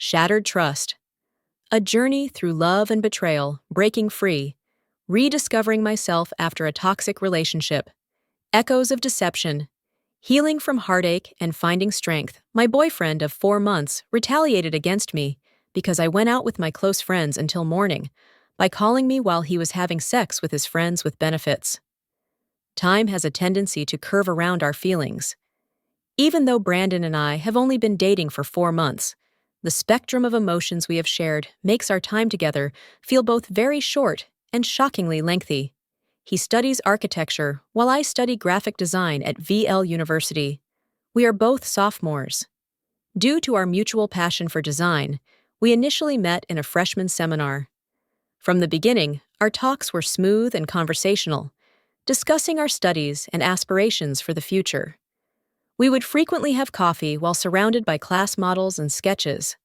Shattered trust. A journey through love and betrayal, breaking free, rediscovering myself after a toxic relationship, echoes of deception, healing from heartache and finding strength. My boyfriend of 4 months retaliated against me because I went out with my close friends until morning by calling me while he was having sex with his friends with benefits. Time has a tendency to curve around our feelings. Even though Brandon and I have only been dating for 4 months, the spectrum of emotions we have shared makes our time together feel both very short and shockingly lengthy. He studies architecture while I study graphic design at VL University. We are both sophomores. Due to our mutual passion for design, we initially met in a freshman seminar. From the beginning, our talks were smooth and conversational, discussing our studies and aspirations for the future. We would frequently have coffee while surrounded by class models and sketches.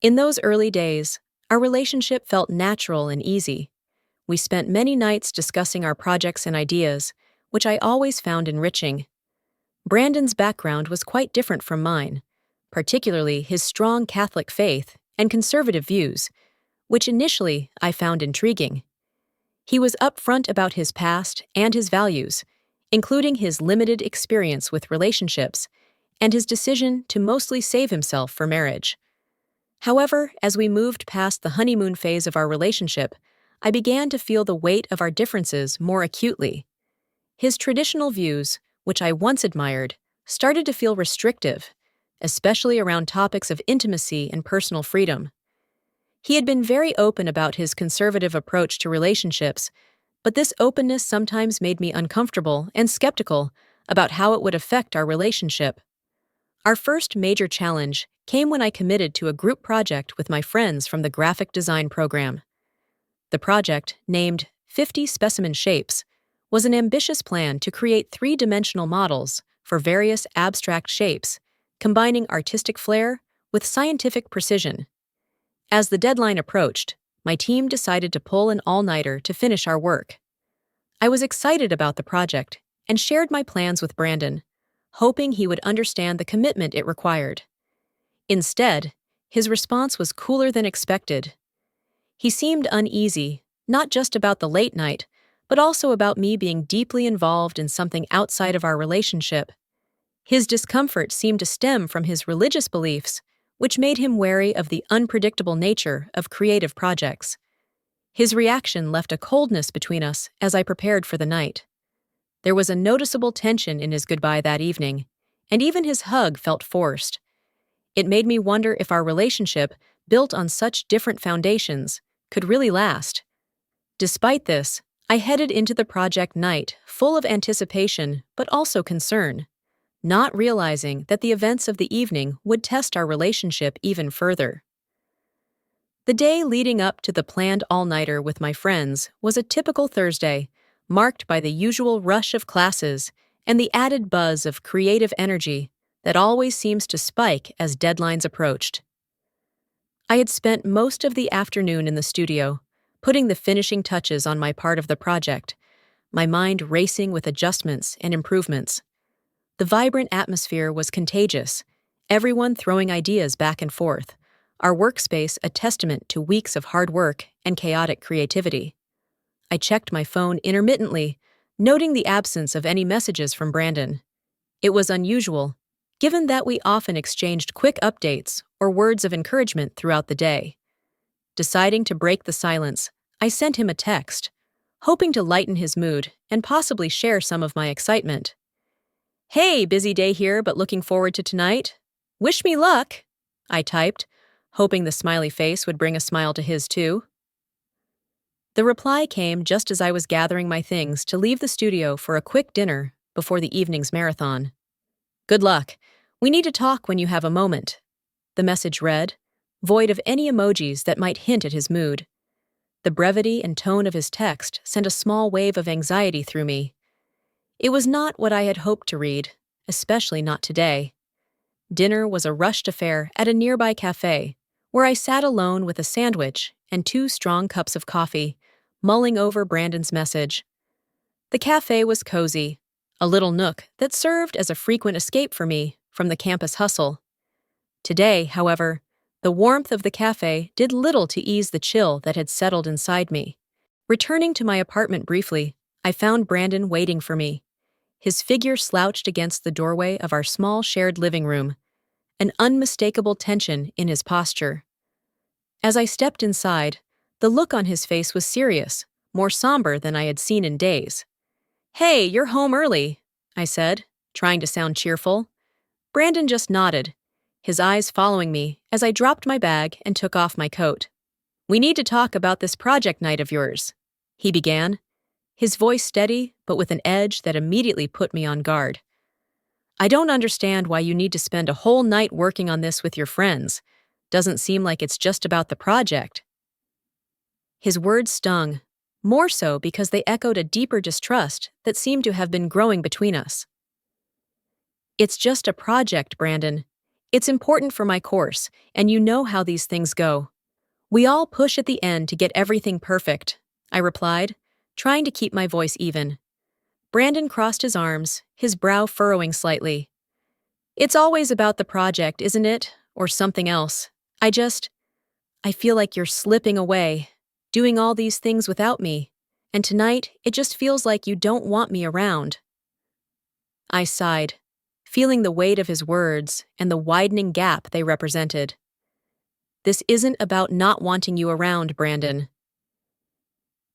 In those early days, our relationship felt natural and easy. We spent many nights discussing our projects and ideas, which I always found enriching. Brandon's background was quite different from mine, particularly his strong Catholic faith and conservative views, which initially I found intriguing. He was upfront about his past and his values, including his limited experience with relationships and his decision to mostly save himself for marriage. However, as we moved past the honeymoon phase of our relationship, I began to feel the weight of our differences more acutely. His traditional views, which I once admired, started to feel restrictive, especially around topics of intimacy and personal freedom. He had been very open about his conservative approach to relationships, but this openness sometimes made me uncomfortable and skeptical about how it would affect our relationship. Our first major challenge came when I committed to a group project with my friends from the graphic design program. The project, named 50 Specimen Shapes, was an ambitious plan to create three-dimensional models for various abstract shapes, combining artistic flair with scientific precision. As the deadline approached, my team decided to pull an all-nighter to finish our work. I was excited about the project and shared my plans with Brandon, hoping he would understand the commitment it required. Instead, his response was cooler than expected. He seemed uneasy, not just about the late night, but also about me being deeply involved in something outside of our relationship. His discomfort seemed to stem from his religious beliefs, which made him wary of the unpredictable nature of creative projects. His reaction left a coldness between us as I prepared for the night. There was a noticeable tension in his goodbye that evening, and even his hug felt forced. It made me wonder if our relationship, built on such different foundations, could really last. Despite this, I headed into the project night full of anticipation but also concern, not realizing that the events of the evening would test our relationship even further. The day leading up to the planned all-nighter with my friends was a typical Thursday, marked by the usual rush of classes and the added buzz of creative energy that always seems to spike as deadlines approached. I had spent most of the afternoon in the studio, putting the finishing touches on my part of the project, my mind racing with adjustments and improvements. The vibrant atmosphere was contagious, everyone throwing ideas back and forth, our workspace a testament to weeks of hard work and chaotic creativity. I checked my phone intermittently, noting the absence of any messages from Brandon. It was unusual, given that we often exchanged quick updates or words of encouragement throughout the day. Deciding to break the silence, I sent him a text, hoping to lighten his mood and possibly share some of my excitement. "Hey, busy day here, but looking forward to tonight. Wish me luck," I typed, hoping the smiley face would bring a smile to his too. The reply came just as I was gathering my things to leave the studio for a quick dinner before the evening's marathon. "Good luck. We need to talk when you have a moment," the message read, void of any emojis that might hint at his mood. The brevity and tone of his text sent a small wave of anxiety through me. It was not what I had hoped to read, especially not today. Dinner was a rushed affair at a nearby cafe, where I sat alone with a sandwich and 2 strong cups of coffee, mulling over Brandon's message. The cafe was cozy, a little nook that served as a frequent escape for me from the campus hustle. Today, however, The warmth of the cafe did little to ease the chill that had settled inside me. Returning to my apartment briefly, I found Brandon waiting for me. His figure slouched against the doorway of our small shared living room, an unmistakable tension in his posture. As I stepped inside, the look on his face was serious, more somber than I had seen in days. "Hey, you're home early," I said, trying to sound cheerful. Brandon just nodded, his eyes following me as I dropped my bag and took off my coat. "We need to talk about this project night of yours," he began, his voice steady but with an edge that immediately put me on guard. "I don't understand why you need to spend a whole night working on this with your friends. Doesn't seem like it's just about the project." His words stung, more so because they echoed a deeper distrust that seemed to have been growing between us. "It's just a project, Brandon. It's important for my course, and you know how these things go. We all push at the end to get everything perfect," I replied, trying to keep my voice even. Brandon crossed his arms, his brow furrowing slightly. "It's always about the project, isn't it? Or something else. I feel like you're slipping away, doing all these things without me, and tonight it just feels like you don't want me around." I sighed, feeling the weight of his words and the widening gap they represented. "This isn't about not wanting you around, Brandon.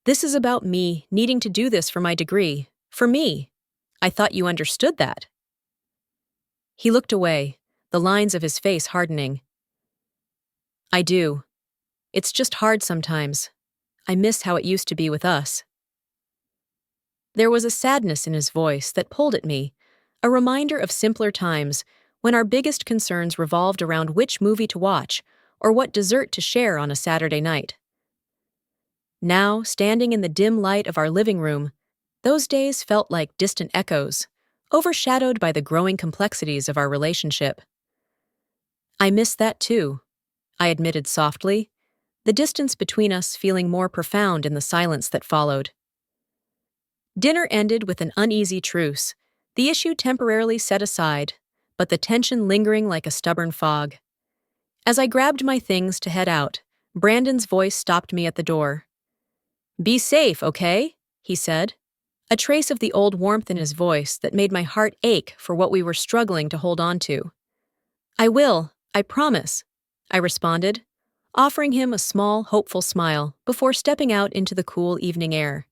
This is about me needing to do this for my degree, for me. I thought you understood that." He looked away, the lines of his face hardening. "I do. It's just hard sometimes. I miss how it used to be with us." There was a sadness in his voice that pulled at me, a reminder of simpler times when our biggest concerns revolved around which movie to watch or what dessert to share on a Saturday night. Now, standing in the dim light of our living room, those days felt like distant echoes, overshadowed by the growing complexities of our relationship. "I miss that too," I admitted softly, the distance between us feeling more profound in the silence that followed. Dinner ended with an uneasy truce, the issue temporarily set aside, but the tension lingering like a stubborn fog. As I grabbed my things to head out, Brandon's voice stopped me at the door. "Be safe, okay?" he said, a trace of the old warmth in his voice that made my heart ache for what we were struggling to hold on to. "I will, I promise," I responded, offering him a small, hopeful smile before stepping out into the cool evening air.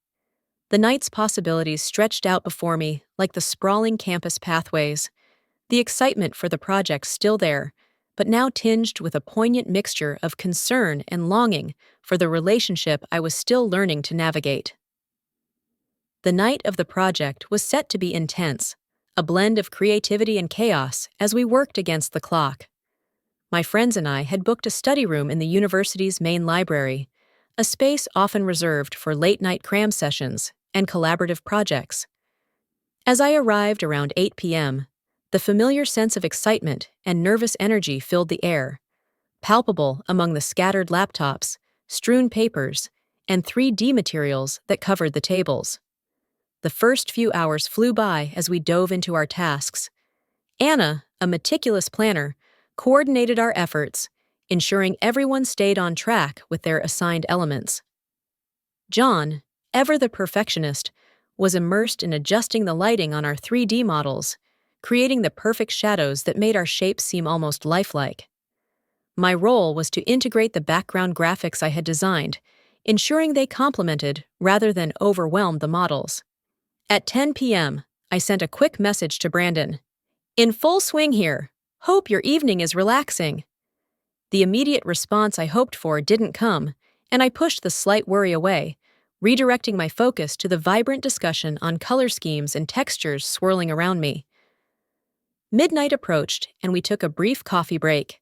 The night's possibilities stretched out before me like the sprawling campus pathways, the excitement for the project still there, but now tinged with a poignant mixture of concern and longing for the relationship I was still learning to navigate. The night of the project was set to be intense, a blend of creativity and chaos as we worked against the clock. My friends and I had booked a study room in the university's main library, a space often reserved for late-night cram sessions and collaborative projects. As I arrived around 8 p.m., the familiar sense of excitement and nervous energy filled the air, palpable among the scattered laptops, strewn papers, and 3D materials that covered the tables. The first few hours flew by as we dove into our tasks. Anna, a meticulous planner, coordinated our efforts, ensuring everyone stayed on track with their assigned elements. John, ever the perfectionist, was immersed in adjusting the lighting on our 3D models, creating the perfect shadows that made our shapes seem almost lifelike. My role was to integrate the background graphics I had designed, ensuring they complemented rather than overwhelmed the models. At 10 p.m., I sent a quick message to Brandon. "In full swing here. Hope your evening is relaxing." The immediate response I hoped for didn't come, and I pushed the slight worry away, redirecting my focus to the vibrant discussion on color schemes and textures swirling around me. Midnight approached, and we took a brief coffee break.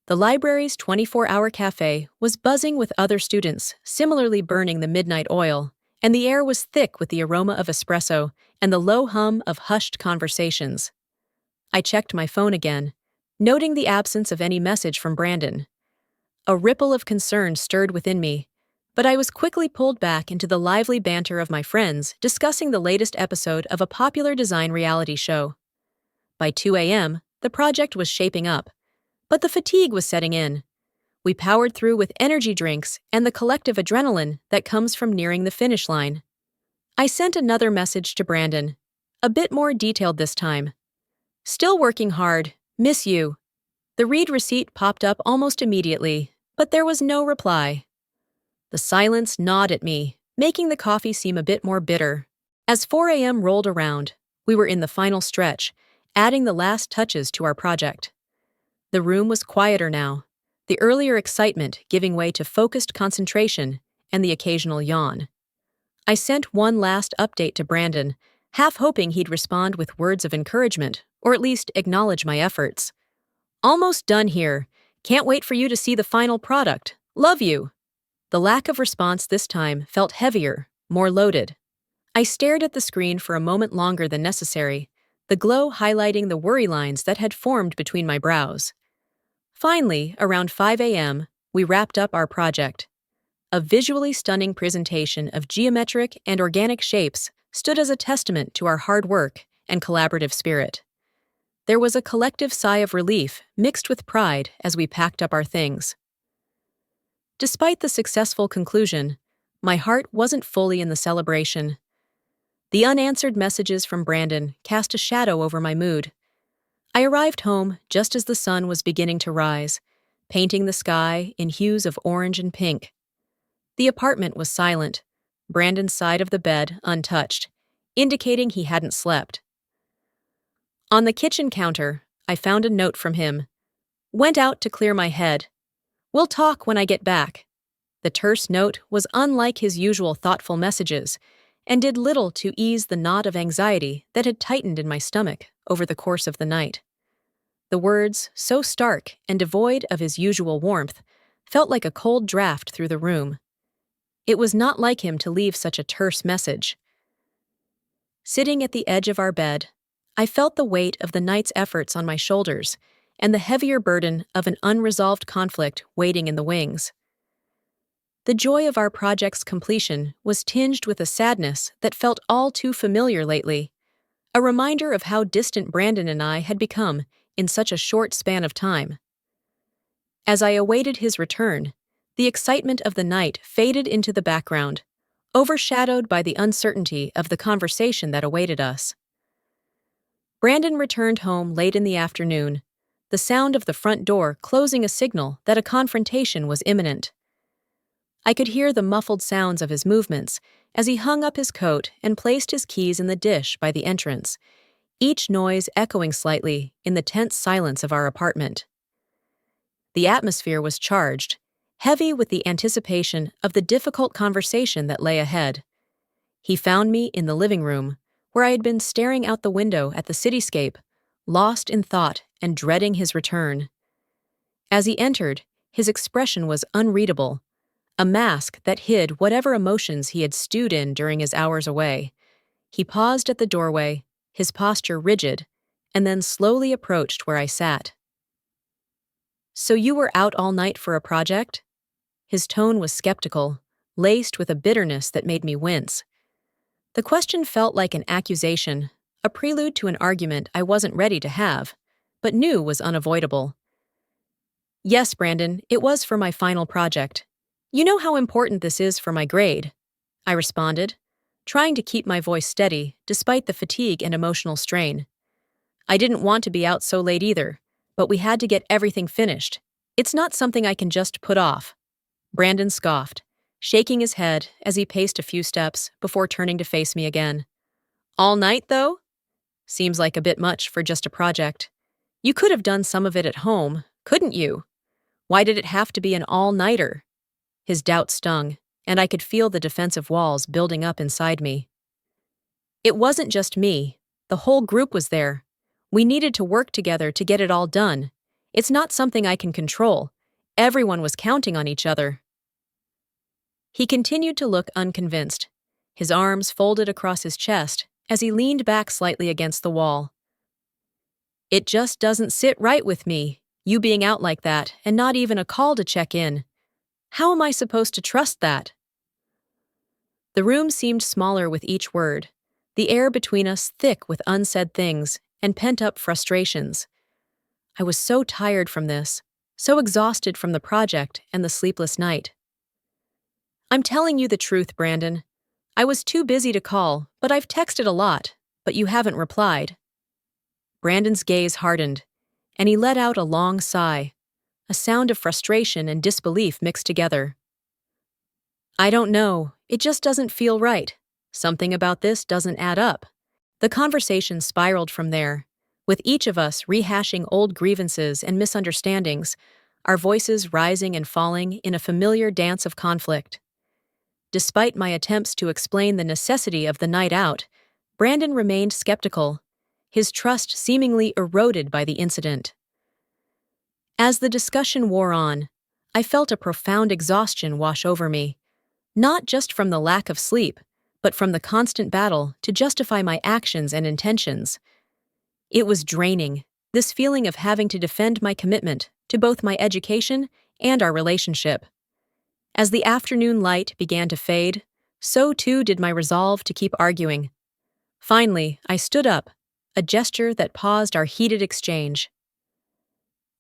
The library's 24-hour cafe was buzzing with other students, similarly burning the midnight oil, and the air was thick with the aroma of espresso and the low hum of hushed conversations. I checked my phone again, noting the absence of any message from Brandon. A ripple of concern stirred within me, but I was quickly pulled back into the lively banter of my friends discussing the latest episode of a popular design reality show. By 2 a.m., the project was shaping up, but the fatigue was setting in. We powered through with energy drinks and the collective adrenaline that comes from nearing the finish line. I sent another message to Brandon, a bit more detailed this time. Still working hard, miss you. The read receipt popped up almost immediately, but there was no reply. The silence gnawed at me, making the coffee seem a bit more bitter. As 4 a.m. rolled around, we were in the final stretch, adding the last touches to our project. The room was quieter now, the earlier excitement giving way to focused concentration and the occasional yawn. I sent one last update to Brandon, half hoping he'd respond with words of encouragement, or at least acknowledge my efforts. Almost done here. Can't wait for you to see the final product. Love you. The lack of response this time felt heavier, more loaded. I stared at the screen for a moment longer than necessary, the glow highlighting the worry lines that had formed between my brows. Finally, around 5 a.m., we wrapped up our project. A visually stunning presentation of geometric and organic shapes stood as a testament to our hard work and collaborative spirit. There was a collective sigh of relief mixed with pride as we packed up our things. Despite the successful conclusion, my heart wasn't fully in the celebration. The unanswered messages from Brandon cast a shadow over my mood. I arrived home just as the sun was beginning to rise, painting the sky in hues of orange and pink. The apartment was silent, Brandon's side of the bed untouched, indicating he hadn't slept. On the kitchen counter, I found a note from him. Went out to clear my head. We'll talk when I get back. The terse note was unlike his usual thoughtful messages, and did little to ease the knot of anxiety that had tightened in my stomach over the course of the night. The words, so stark and devoid of his usual warmth, felt like a cold draft through the room. It was not like him to leave such a terse message. Sitting at the edge of our bed, I felt the weight of the night's efforts on my shoulders and the heavier burden of an unresolved conflict waiting in the wings. The joy of our project's completion was tinged with a sadness that felt all too familiar lately, a reminder of how distant Brandon and I had become in such a short span of time. As I awaited his return, the excitement of the night faded into the background, overshadowed by the uncertainty of the conversation that awaited us. Brandon returned home late in the afternoon, the sound of the front door closing a signal that a confrontation was imminent. I could hear the muffled sounds of his movements as he hung up his coat and placed his keys in the dish by the entrance, each noise echoing slightly in the tense silence of our apartment. The atmosphere was charged, heavy with the anticipation of the difficult conversation that lay ahead. He found me in the living room, where I had been staring out the window at the cityscape, lost in thought and dreading his return. As he entered, his expression was unreadable, a mask that hid whatever emotions he had stewed in during his hours away. He paused at the doorway, his posture rigid, and then slowly approached where I sat. "So you were out all night for a project?" His tone was skeptical, laced with a bitterness that made me wince. The question felt like an accusation, a prelude to an argument I wasn't ready to have, but knew was unavoidable. "Yes, Brandon, it was for my final project. You know how important this is for my grade," I responded, trying to keep my voice steady despite the fatigue and emotional strain. I didn't want to be out so late either, but we had to get everything finished. It's not something I can just put off. Brandon scoffed, shaking his head as he paced a few steps before turning to face me again. "All night, though? Seems like a bit much for just a project. You could have done some of it at home, couldn't you? Why did it have to be an all-nighter?" His doubt stung, and I could feel the defensive walls building up inside me. "It wasn't just me. The whole group was there. We needed to work together to get it all done. It's not something I can control. Everyone was counting on each other." He continued to look unconvinced, his arms folded across his chest as he leaned back slightly against the wall. "It just doesn't sit right with me, you being out like that and not even a call to check in. How am I supposed to trust that?" The room seemed smaller with each word, the air between us thick with unsaid things and pent-up frustrations. I was so tired from this, so exhausted from the project and the sleepless night. I'm telling you the truth, Brandon. I was too busy to call, but I've texted a lot, but you haven't replied. Brandon's gaze hardened, and he let out a long sigh, a sound of frustration and disbelief mixed together. I don't know, it just doesn't feel right. Something about this doesn't add up. The conversation spiraled from there, with each of us rehashing old grievances and misunderstandings, our voices rising and falling in a familiar dance of conflict. Despite my attempts to explain the necessity of the night out, Brandon remained skeptical, his trust seemingly eroded by the incident. As the discussion wore on, I felt a profound exhaustion wash over me, not just from the lack of sleep, but from the constant battle to justify my actions and intentions. It was draining, this feeling of having to defend my commitment to both my education and our relationship. As the afternoon light began to fade, so too did my resolve to keep arguing. Finally, I stood up, a gesture that paused our heated exchange.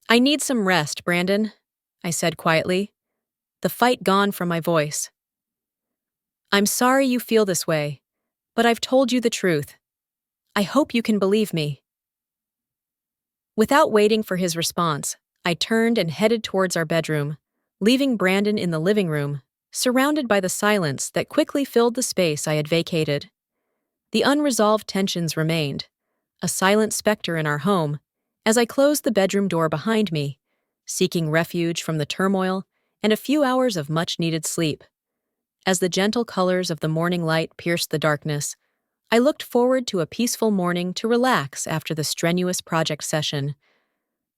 I need some rest, Brandon, I said quietly, the fight gone from my voice. I'm sorry you feel this way, but I've told you the truth. I hope you can believe me. Without waiting for his response, I turned and headed towards our bedroom, leaving Brandon in the living room, surrounded by the silence that quickly filled the space I had vacated. The unresolved tensions remained, a silent specter in our home, as I closed the bedroom door behind me, seeking refuge from the turmoil and a few hours of much-needed sleep. As the gentle colors of the morning light pierced the darkness, I looked forward to a peaceful morning to relax after the strenuous project session.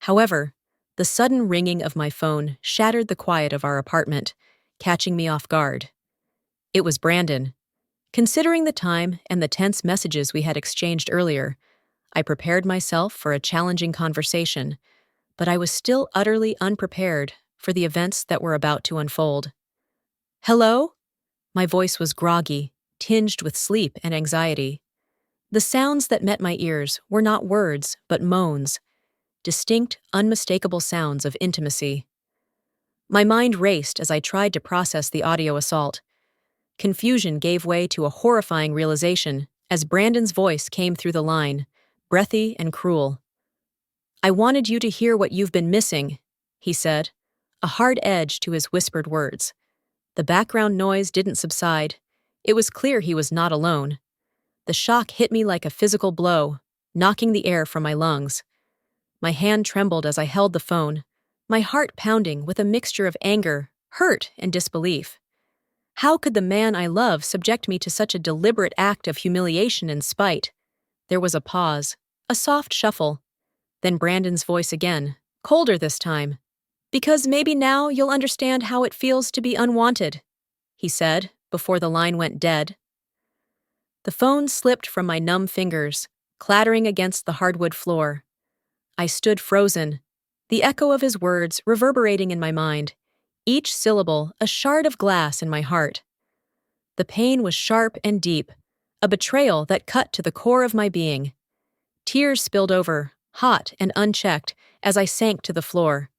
However, the sudden ringing of my phone shattered the quiet of our apartment, catching me off guard. It was Brandon. Considering the time and the tense messages we had exchanged earlier, I prepared myself for a challenging conversation, but I was still utterly unprepared for the events that were about to unfold. Hello? My voice was groggy, tinged with sleep and anxiety. The sounds that met my ears were not words, but moans, distinct, unmistakable sounds of intimacy. My mind raced as I tried to process the audio assault. Confusion gave way to a horrifying realization as Brandon's voice came through the line, breathy and cruel. I wanted you to hear what you've been missing, he said, a hard edge to his whispered words. The background noise didn't subside. It was clear he was not alone. The shock hit me like a physical blow, knocking the air from my lungs. My hand trembled as I held the phone, my heart pounding with a mixture of anger, hurt, and disbelief. How could the man I love subject me to such a deliberate act of humiliation and spite? There was a pause, a soft shuffle. Then Brandon's voice again, colder this time. Because maybe now you'll understand how it feels to be unwanted, he said, before the line went dead. The phone slipped from my numb fingers, clattering against the hardwood floor. I stood frozen, the echo of his words reverberating in my mind, each syllable a shard of glass in my heart. The pain was sharp and deep, a betrayal that cut to the core of my being. Tears spilled over, hot and unchecked, as I sank to the floor.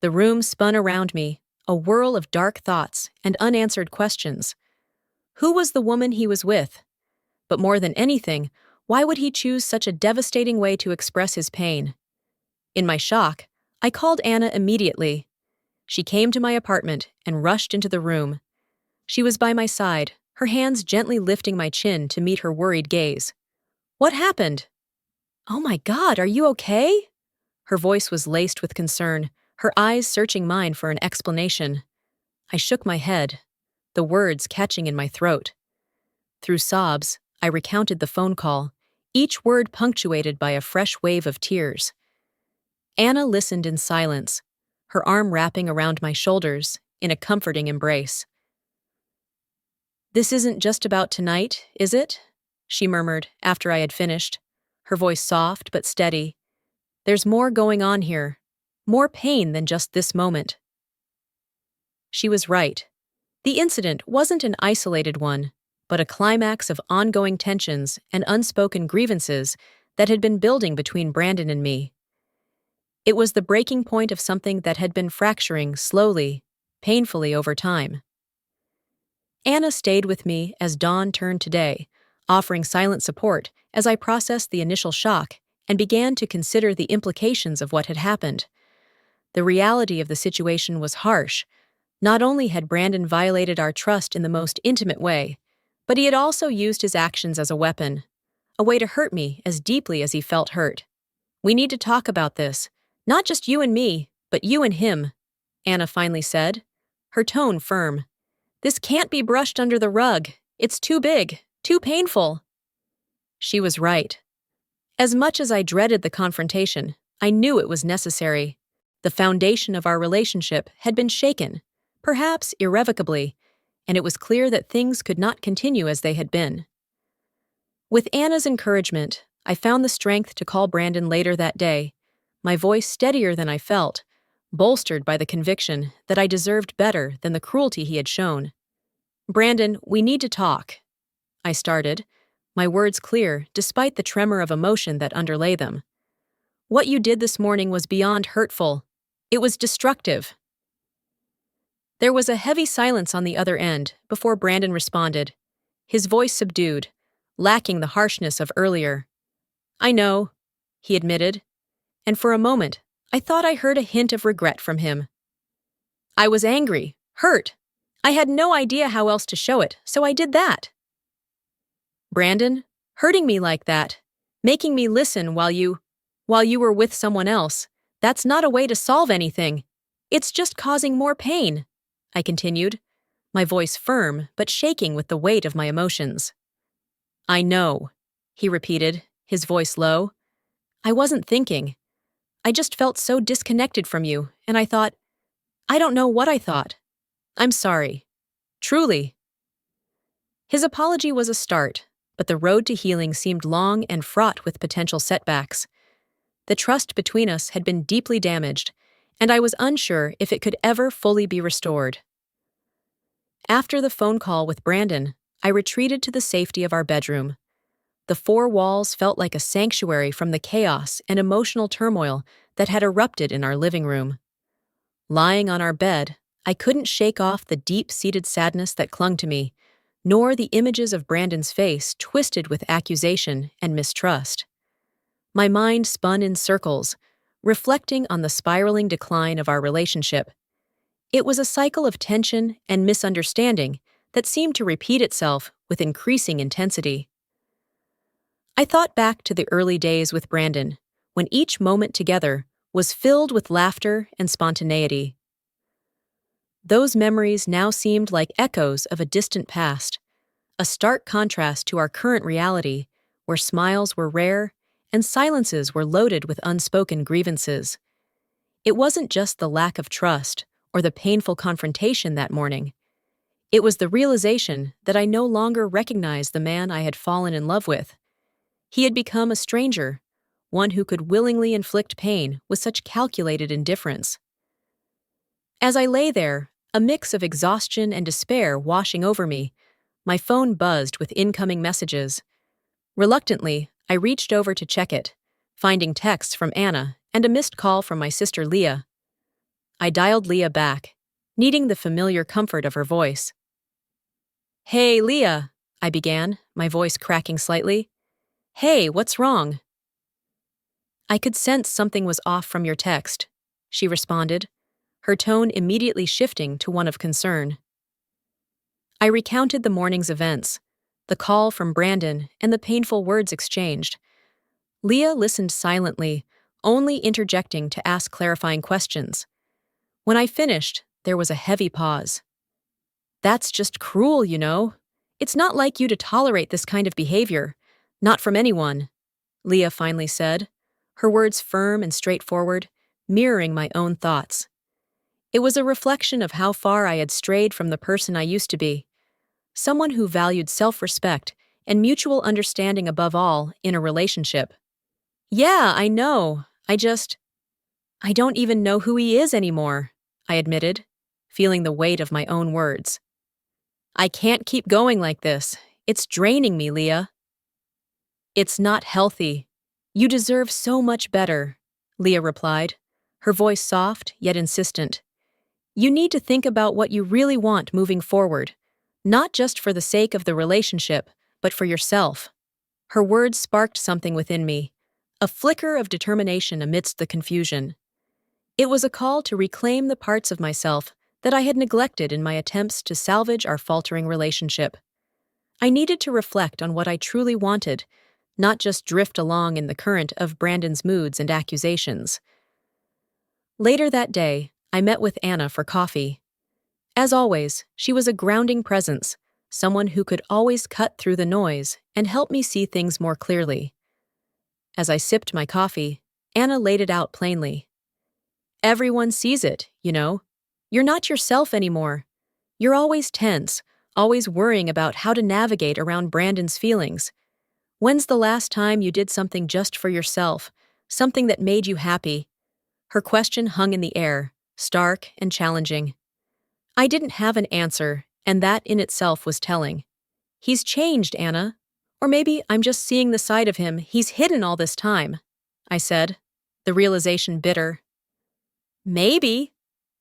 The room spun around me, a whirl of dark thoughts and unanswered questions. Who was the woman he was with? But more than anything, why would he choose such a devastating way to express his pain? In my shock, I called Anna immediately. She came to my apartment and rushed into the room. She was by my side, her hands gently lifting my chin to meet her worried gaze. What happened? Oh my God, are you okay? Her voice was laced with concern, her eyes searching mine for an explanation. I shook my head, the words catching in my throat. Through sobs, I recounted the phone call, each word punctuated by a fresh wave of tears. Anna listened in silence, her arm wrapping around my shoulders in a comforting embrace. This isn't just about tonight, is it? She murmured after I had finished, her voice soft but steady. There's more going on here. More pain than just this moment. She was right. The incident wasn't an isolated one, but a climax of ongoing tensions and unspoken grievances that had been building between Brandon and me. It was the breaking point of something that had been fracturing slowly, painfully over time. Anna stayed with me as dawn turned to day, offering silent support as I processed the initial shock and began to consider the implications of what had happened. The reality of the situation was harsh. Not only had Brandon violated our trust in the most intimate way, but he had also used his actions as a way to hurt me as deeply as he felt hurt. "We need to talk about this. Not just you and me, but you and him," Anna finally said, her tone firm. "This can't be brushed under the rug. It's too big, too painful." She was right. As much as I dreaded the confrontation, I knew it was necessary. The foundation of our relationship had been shaken, perhaps irrevocably, and it was clear that things could not continue as they had been. With Anna's encouragement, I found the strength to call Brandon later that day, my voice steadier than I felt, bolstered by the conviction that I deserved better than the cruelty he had shown. "Brandon, we need to talk," I started, my words clear despite the tremor of emotion that underlay them. "What you did this morning was beyond hurtful. It was destructive." There was a heavy silence on the other end before Brandon responded, his voice subdued, lacking the harshness of earlier. "I know," he admitted, and for a moment, I thought I heard a hint of regret from him. "I was angry, hurt. I had no idea how else to show it, so I did that." "Brandon, hurting me like that, making me listen while you were with someone else, that's not a way to solve anything. It's just causing more pain," I continued, my voice firm but shaking with the weight of my emotions. "I know," he repeated, his voice low. "I wasn't thinking. I just felt so disconnected from you, and I don't know what I thought. I'm sorry. Truly." His apology was a start, but the road to healing seemed long and fraught with potential setbacks. The trust between us had been deeply damaged, and I was unsure if it could ever fully be restored. After the phone call with Brandon, I retreated to the safety of our bedroom. The four walls felt like a sanctuary from the chaos and emotional turmoil that had erupted in our living room. Lying on our bed, I couldn't shake off the deep-seated sadness that clung to me, nor the images of Brandon's face twisted with accusation and mistrust. My mind spun in circles, reflecting on the spiraling decline of our relationship. It was a cycle of tension and misunderstanding that seemed to repeat itself with increasing intensity. I thought back to the early days with Brandon, when each moment together was filled with laughter and spontaneity. Those memories now seemed like echoes of a distant past, a stark contrast to our current reality, where smiles were rare and silences were loaded with unspoken grievances. It wasn't just the lack of trust or the painful confrontation that morning. It was the realization that I no longer recognized the man I had fallen in love with. He had become a stranger, one who could willingly inflict pain with such calculated indifference. As I lay there, a mix of exhaustion and despair washing over me, my phone buzzed with incoming messages. Reluctantly, I reached over to check it, finding texts from Anna and a missed call from my sister Leah. I dialed Leah back, needing the familiar comfort of her voice. "Hey, Leah," I began, my voice cracking slightly. "Hey, what's wrong?" "I could sense something was off from your text," she responded, her tone immediately shifting to one of concern. I recounted the morning's events, the call from Brandon, and the painful words exchanged. Leah listened silently, only interjecting to ask clarifying questions. When I finished, there was a heavy pause. "That's just cruel, you know. It's not like you to tolerate this kind of behavior. Not from anyone," Leah finally said, her words firm and straightforward, mirroring my own thoughts. It was a reflection of how far I had strayed from the person I used to be, someone who valued self-respect and mutual understanding above all in a relationship. "Yeah, I know. I don't even know who he is anymore," I admitted, feeling the weight of my own words. "I can't keep going like this. It's draining me, Leah." "It's not healthy. You deserve so much better," Leah replied, her voice soft yet insistent. You need to think about what you really want moving forward, not just for the sake of the relationship, but for yourself. Her words sparked something within me, a flicker of determination amidst the confusion. It was a call to reclaim the parts of myself that I had neglected in my attempts to salvage our faltering relationship. I needed to reflect on what I truly wanted, not just drift along in the current of Brandon's moods and accusations. Later that day, I met with Anna for coffee. As always, she was a grounding presence, someone who could always cut through the noise and help me see things more clearly. As I sipped my coffee, Anna laid it out plainly. Everyone sees it, you know. You're not yourself anymore. You're always tense, always worrying about how to navigate around Brandon's feelings. When's the last time you did something just for yourself, something that made you happy? Her question hung in the air, stark and challenging. I didn't have an answer, and that in itself was telling. He's changed, Anna. Or maybe I'm just seeing the side of him he's hidden all this time, I said, the realization bitter. Maybe,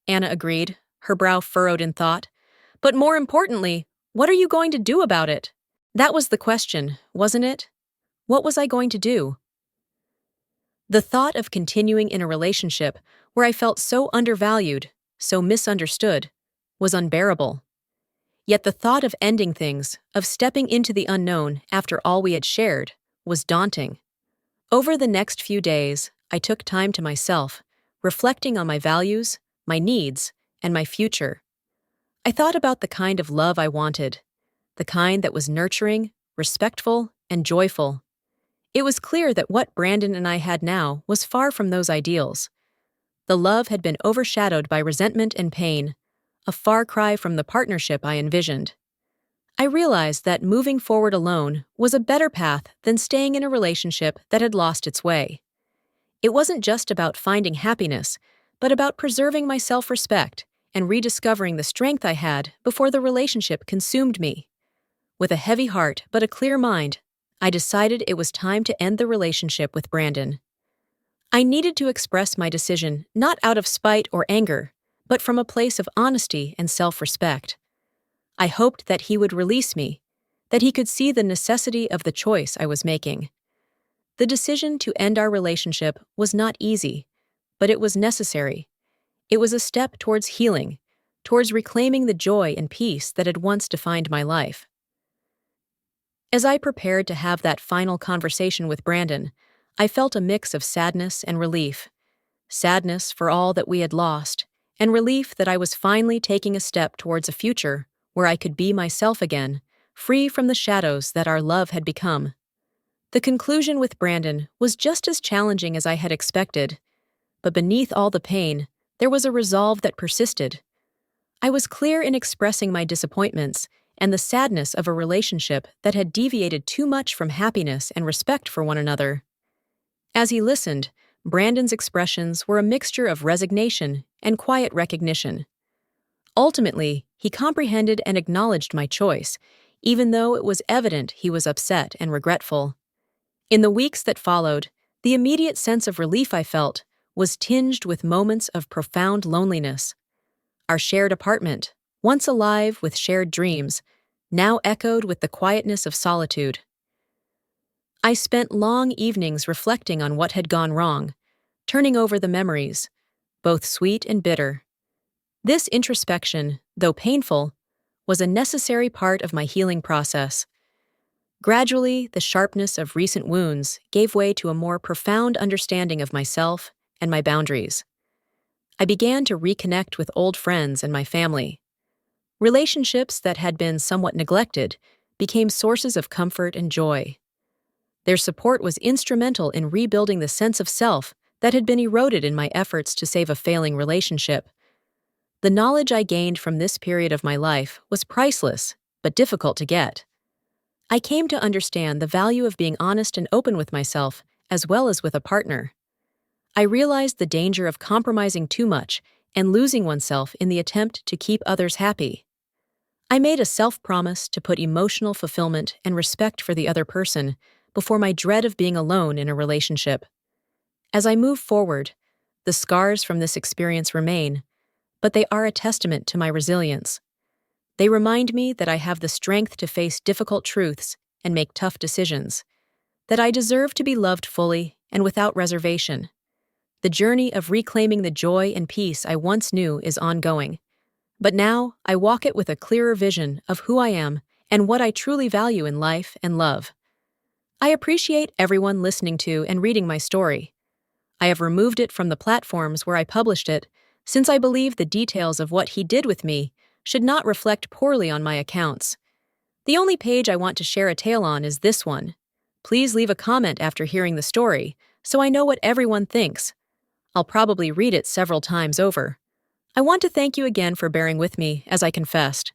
Anna agreed, her brow furrowed in thought. But more importantly, what are you going to do about it? That was the question, wasn't it? What was I going to do? The thought of continuing in a relationship where I felt so undervalued, so misunderstood, was unbearable. Yet the thought of ending things, of stepping into the unknown after all we had shared, was daunting. Over the next few days, I took time to myself, reflecting on my values, my needs, and my future. I thought about the kind of love I wanted, the kind that was nurturing, respectful, and joyful. It was clear that what Brandon and I had now was far from those ideals. The love had been overshadowed by resentment and pain, a far cry from the partnership I envisioned. I realized that moving forward alone was a better path than staying in a relationship that had lost its way. It wasn't just about finding happiness, but about preserving my self-respect and rediscovering the strength I had before the relationship consumed me. With a heavy heart but a clear mind, I decided it was time to end the relationship with Brandon. I needed to express my decision not out of spite or anger, but from a place of honesty and self-respect. I hoped that he would release me, that he could see the necessity of the choice I was making. The decision to end our relationship was not easy, but it was necessary. It was a step towards healing, towards reclaiming the joy and peace that had once defined my life. As I prepared to have that final conversation with Brandon, I felt a mix of sadness and relief. Sadness for all that we had lost, and relief that I was finally taking a step towards a future where I could be myself again, free from the shadows that our love had become. The conclusion with Brandon was just as challenging as I had expected, but beneath all the pain, there was a resolve that persisted. I was clear in expressing my disappointments and the sadness of a relationship that had deviated too much from happiness and respect for one another. As he listened, Brandon's expressions were a mixture of resignation and quiet recognition. Ultimately, he comprehended and acknowledged my choice, even though it was evident he was upset and regretful. In the weeks that followed, the immediate sense of relief I felt was tinged with moments of profound loneliness. Our shared apartment, once alive with shared dreams, now echoed with the quietness of solitude. I spent long evenings reflecting on what had gone wrong, turning over the memories, both sweet and bitter. This introspection, though painful, was a necessary part of my healing process. Gradually, the sharpness of recent wounds gave way to a more profound understanding of myself and my boundaries. I began to reconnect with old friends and my family. Relationships that had been somewhat neglected became sources of comfort and joy. Their support was instrumental in rebuilding the sense of self that had been eroded in my efforts to save a failing relationship. The knowledge I gained from this period of my life was priceless, but difficult to get. I came to understand the value of being honest and open with myself, as well as with a partner. I realized the danger of compromising too much and losing oneself in the attempt to keep others happy. I made a self-promise to put emotional fulfillment and respect for the other person before my dread of being alone in a relationship. As I moved forward, The scars from this experience remain, but they are a testament to my resilience. They remind me that I have the strength to face difficult truths and make tough decisions, that I deserve to be loved fully and without reservation. The journey of reclaiming the joy and peace I once knew is ongoing, but now I walk it with a clearer vision of who I am and what I truly value in life and love. I appreciate everyone listening to and reading my story. I have removed it from the platforms where I published it, since I believe the details of what he did with me should not reflect poorly on my accounts. The only page I want to share a tale on is this one. Please leave a comment after hearing the story, so I know what everyone thinks. I'll probably read it several times over. I want to thank you again for bearing with me as I confessed.